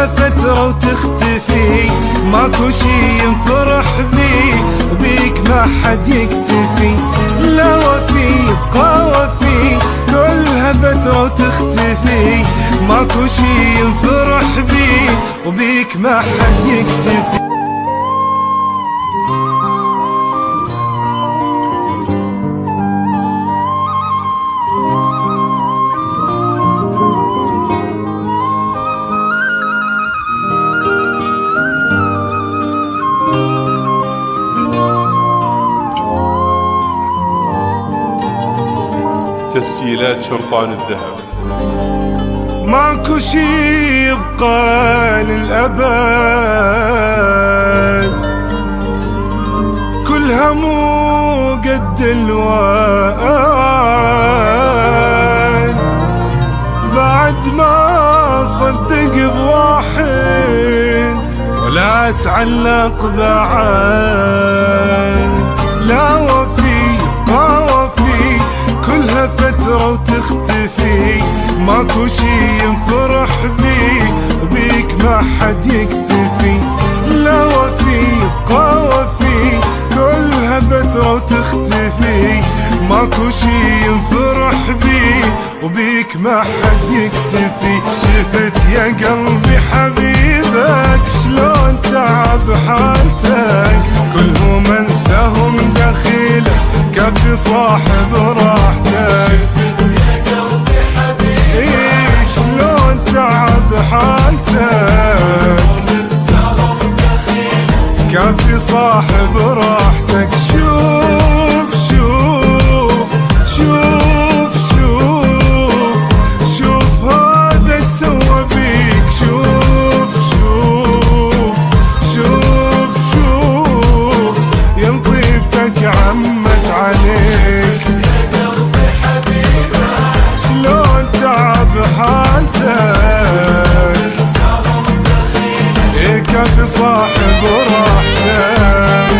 كلها فترة وتختفي، ماكو شي ينفرح بيه وبيك ما حد يكتفي. لا وفي يبقى وفي، كلها فترة وتختفي، ماكو شي ينفرح بيه وبيك ما حد يكتفي. تسجيلات شرطان الذهب. ماكو شي يبقى للأبد، كلها مو قد الوعد، بعد ما صدق بواحد ولا اتعلق بعد. لا وفي ما وفي، كلها فترة وتختفي، ماكو شي ينفرح بيه وبيك ما حد يكتفي. لا وفي يبقى وفي، كلها فترة وتختفي، ماكو شي ينفرح بيه وبيك ما حد يكتفي. شفت يا قلبي حبيبك شلون تعب حالتك، كلهم انساهم دخيله كفي صاحب راحتك. شلون تعب حالتك كفي صاحب راحتك. شوف شوف شوف شوف شوف هذا سوى بيك. شوف شوف شوف شوف ينطيبتك عمت عليك. شلون تعب حالتك كفي صاحب راحتك.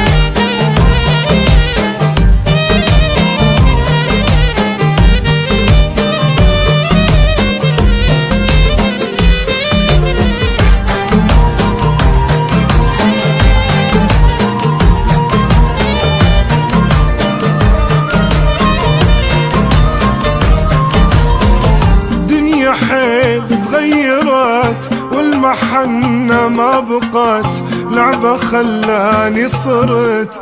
الدنيا حيل تغيرت والمحنة ما بقت، لعبة خلاني صرت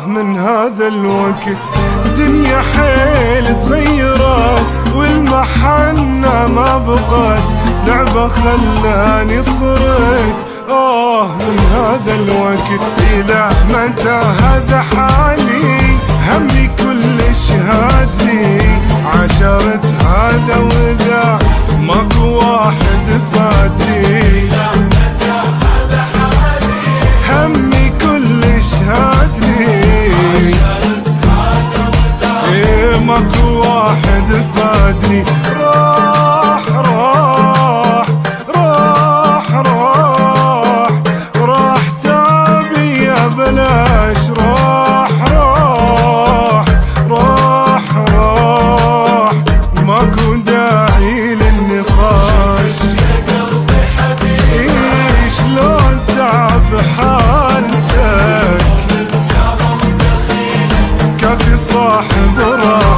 من هذا الوقت. الدنيا حيل تغيرت والمحنة ما بقت، لعبة خلاني صرت من هذا الوقت. إلى متى هذا حالي، همي كل شهادلي، عشرت هذا وذا ماكو واحد فادلي. همي كل شهادلي، ماكو واحد فادلي. راح راح راح راح راح تعبي يا بلاش. راح راح راح راح ماكو داعي للنقاش. شلون تعب حالتك كفي صاحب راحتك.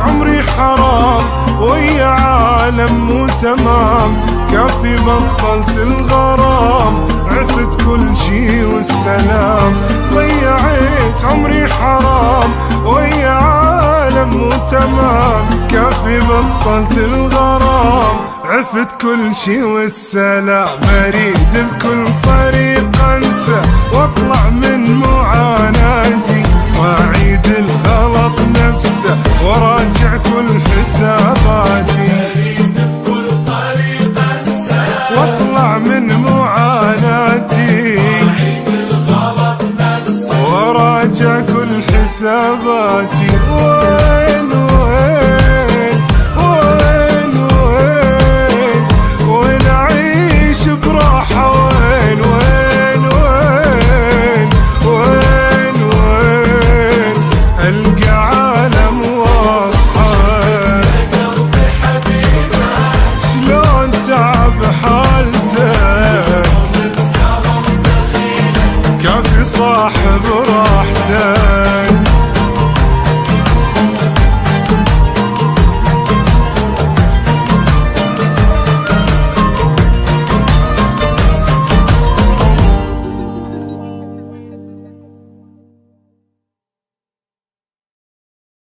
عمري حرام ويا عالم مو تمام، كافي بطلت الغرام، عفت كل شي والسلام. ضيعت عمري حرام ويا عالم مو تمام، كافي بطلت الغرام، عفت كل شي والسلام. اريد بكل طريق